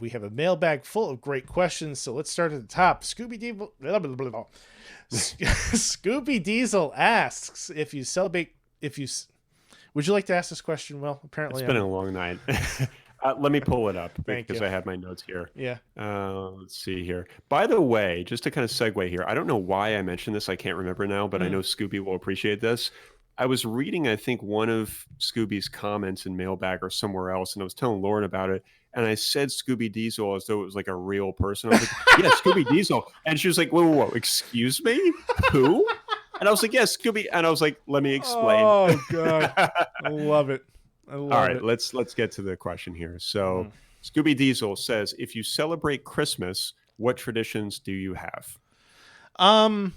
We have a mailbag full of great questions, so let's start at the top. Scooby Diesel asks if you celebrate. Would you like to ask this question? Well, It's apparently been I'm. a long night. Let me pull it up Thank because you. I have my notes here. Yeah. Let's see here. By the way, just to kind of segue here, I don't know why I mentioned this. I can't remember now, but I Mm. know Scooby will appreciate this. I was reading, I think, one of Scooby's comments in Mailbag or somewhere else, and I was telling Lauren about it. And I said Scooby Diesel as though it was like a real person. I was like, yeah, Scooby Diesel. And she was like, whoa, whoa, whoa, excuse me? Who? And I was like, yeah, Scooby. And I was like, let me explain. Oh God, I love it. I All love right, it. let's get to the question here. Mm. So, Scooby Diesel says, if you celebrate Christmas, what traditions do you have? Um,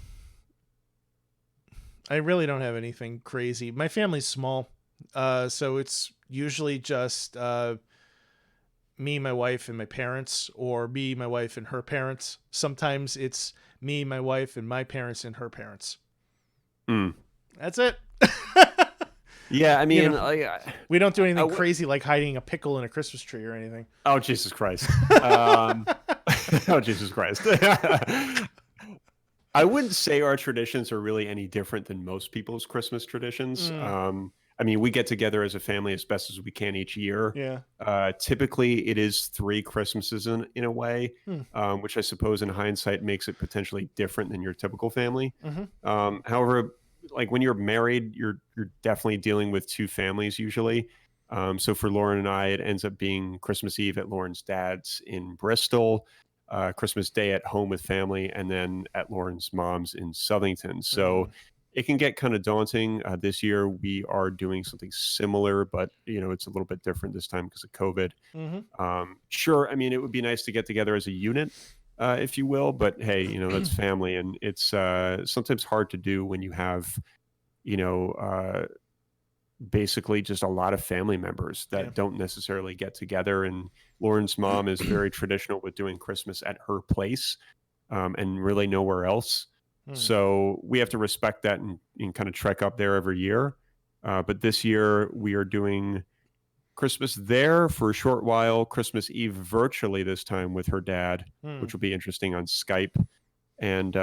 I really don't have anything crazy. My family's small, so it's usually just me, my wife, and my parents, or me, my wife, and her parents. Sometimes it's me, my wife, and my parents and her parents. Mm. That's it. Yeah, I You mean, know, we don't do I anything would. crazy like hiding a pickle in a Christmas tree or anything. Oh Jesus Christ! Um, oh Jesus Christ! I wouldn't say our traditions are really any different than most people's Christmas traditions. Mm, I mean, we get together as a family as best as we can each year. yeah. Typically, it is three Christmases in a way, Mm, which I suppose in hindsight makes it potentially different than your typical family. mm-hmm. However, like when you're married, you're definitely dealing with two families usually. So for Lauren and I, it ends up being Christmas Eve at Lauren's dad's in Bristol, Christmas Day at home with family, and then at Lauren's mom's in Southington. So Mm, it can get kind of daunting. This year we are doing something similar, but it's a little bit different this time because of COVID. mm-hmm. Sure, I mean it would be nice to get together as a unit, if you will, but hey, that's family, and it's sometimes hard to do when you have you know uh, basically just a lot of family members Yeah. that don't necessarily get together. And Lauren's mom is very traditional with doing Christmas at her place, and really nowhere else. Mm, So we have to respect that and kind of trek up there every year. But this year we are doing Christmas there for a short while, Christmas Eve virtually this time with her dad, mm, which will be interesting on Skype. And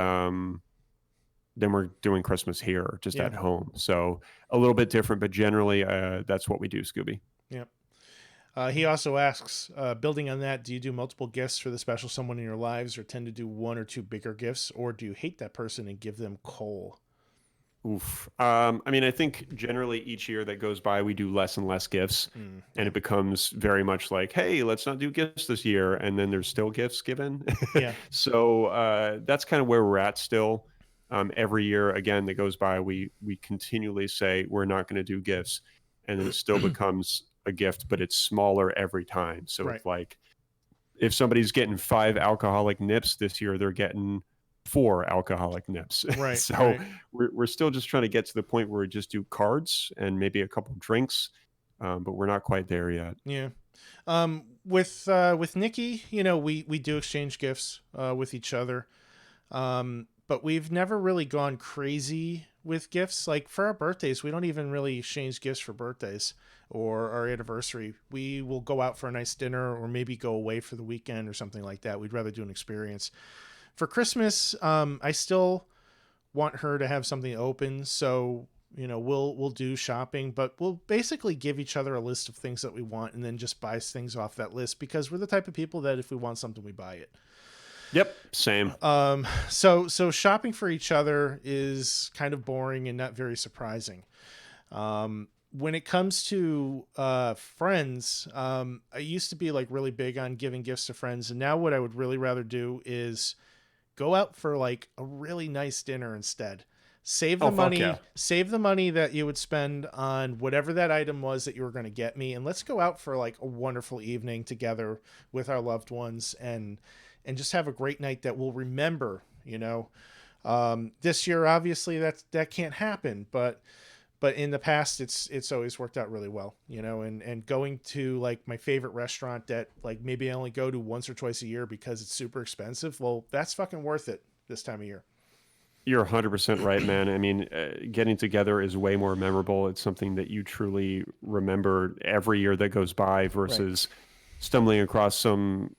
then we're doing Christmas here just yeah. at home. So a little bit different, but generally that's what we do, Scooby. Yeah. He also asks, building on that, do you do multiple gifts for the special someone in your lives, or tend to do one or two bigger gifts, or do you hate that person and give them coal? Oof. I mean, I think generally each year that goes by, we do less and less gifts, Mm, and yeah. it becomes very much like, hey, let's not do gifts this year. And then there's still gifts given. Yeah. So that's kind of where we're at still. Every year, again, that goes by, we continually say we're not going to do gifts. And then it still becomes a gift, but it's smaller every time. So Right. it's like if somebody's getting 5 alcoholic nips this year, they're getting 4 alcoholic nips. Right. So Right. we're still just trying to get to the point where we just do cards and maybe a couple drinks, but we're not quite there yet. Yeah. With Nikki, we do exchange gifts with each other. But we've never really gone crazy with gifts. Like for our birthdays, we don't even really exchange gifts for birthdays or our anniversary. We will go out for a nice dinner or maybe go away for the weekend or something like that. We'd rather do an experience. For Christmas, I still want her to have something open, so we'll do shopping, but we'll basically give each other a list of things that we want and then just buy things off that list because we're the type of people that if we want something, we buy it. Yep, same. So shopping for each other is kind of boring and not very surprising. When it comes to friends, I used to be like really big on giving gifts to friends, and now what I would really rather do is go out for like a really nice dinner instead. Oh, fuck yeah. Save the money that you would spend on whatever that item was that you were going to get me, and let's go out for like a wonderful evening together with our loved ones and just have a great night that we'll remember. This year obviously that can't happen, but in the past it's always worked out really well, and going to like my favorite restaurant that like maybe I only go to once or twice a year because it's super expensive, well, that's fucking worth it this time of year. You're 100% right, man. I mean, getting together is way more memorable. It's something that you truly remember every year that goes by Right. versus stumbling across some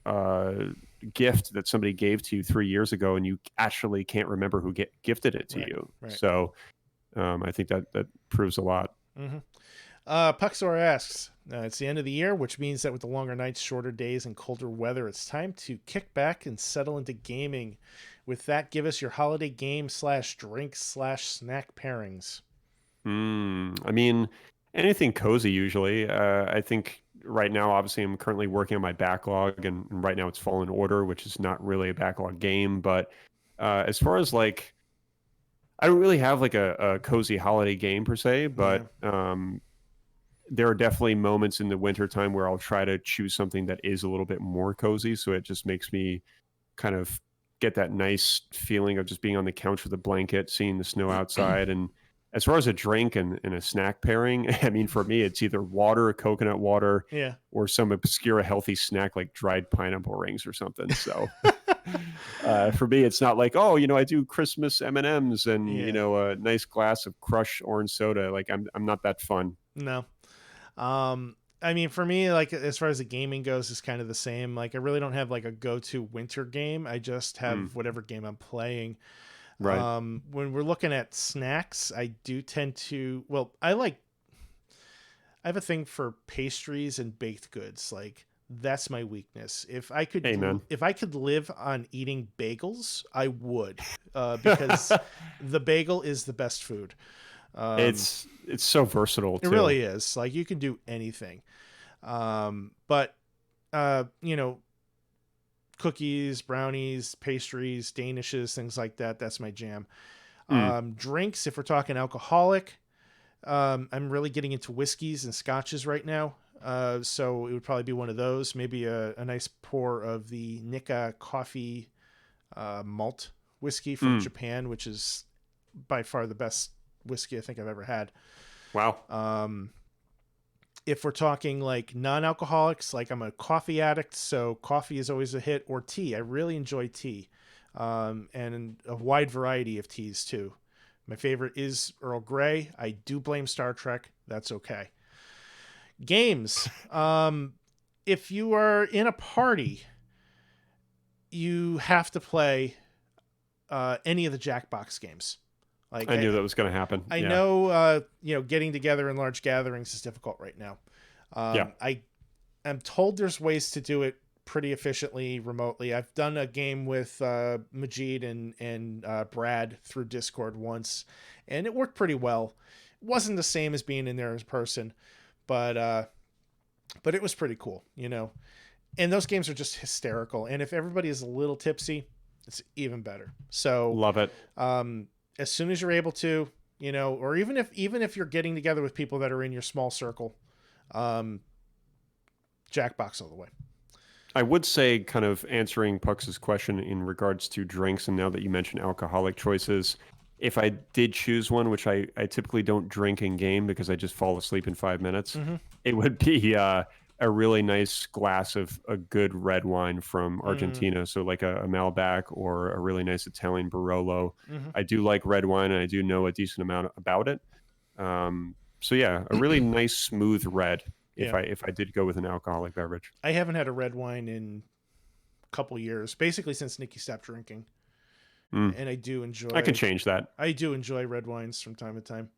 gift that somebody gave to you 3 years ago, and you actually can't remember who gifted it to Right. you. Right. So I think that proves a lot. Mm-hmm. Puxor asks, it's the end of the year, which means that with the longer nights, shorter days, and colder weather, it's time to kick back and settle into gaming. With that, give us your holiday game slash drink slash snack pairings. I mean, anything cozy usually. I think right now, obviously, I'm currently working on my backlog, and right now it's Fallen Order, which is not really a backlog game. But as far as like, I don't really have like a cozy holiday game per se, Yeah. but there are definitely moments in the wintertime where I'll try to choose something that is a little bit more cozy. So it just makes me kind of get that nice feeling of just being on the couch with a blanket, seeing the snow outside. And as far as a drink and a snack pairing, I mean, for me, it's either water, coconut water, Yeah. or some obscure healthy snack like dried pineapple rings or something. So for me, it's not like, oh, I do Christmas M&Ms and, Yeah. a nice glass of crushed orange soda. Like I'm not that fun. No. I mean, for me, like as far as the gaming goes, it's kind of the same. Like I really don't have like a go-to winter game. I just Mm, have whatever game I'm playing. right. When we're looking at snacks, I do tend to, well, I have a thing for pastries and baked goods. Like that's my weakness. Amen. If I could live on eating bagels, I would, because the bagel is the best food. Um, It's so versatile it too. really is. Like you can do anything. But you know, cookies, brownies, pastries, danishes, things like that. That's my jam. Mm, Drinks, if we're talking alcoholic, I'm really getting into whiskeys and scotches right now. So it would probably be one of those. Maybe a nice pour of the Nikka coffee malt whiskey from mm. Japan, which is by far the best whiskey I think I've ever had. Wow. Um, if we're talking like non-alcoholics, like I'm a coffee addict, so coffee is always a hit, or tea. I really enjoy tea, and a wide variety of teas too. My favorite is Earl Grey. I do blame Star Trek. That's okay. Games. If you are in a party, you have to play any of the Jackbox games. Like I knew that was going to happen. I Yeah. know, getting together in large gatherings is difficult right now. Yeah. I am told there's ways to do it pretty efficiently remotely. I've done a game with Majid and Brad through Discord once, and it worked pretty well. It wasn't the same as being in there as person, but it was pretty cool, And those games are just hysterical. And if everybody is a little tipsy, it's even better. So Love it. as soon as you're able to, or even if you're getting together with people that are in your small circle, um, Jackbox all the way. I would say, kind of answering Pux's question in regards to drinks, and now that you mentioned alcoholic choices, if I did choose one, which I typically don't drink in game because I just fall asleep in 5 minutes, Mm-hmm. it would be a really nice glass of a good red wine from Mm-hmm. Argentina. So, like a Malbec or a really nice Italian Barolo. Mm-hmm. I do like red wine, and I do know a decent amount about it. So yeah, a really nice smooth red if Yeah, I did go with an alcoholic beverage. I haven't had a red wine in a couple years, basically since Nikki stopped drinking, Mm, and I can change that. I do enjoy red wines from time to time.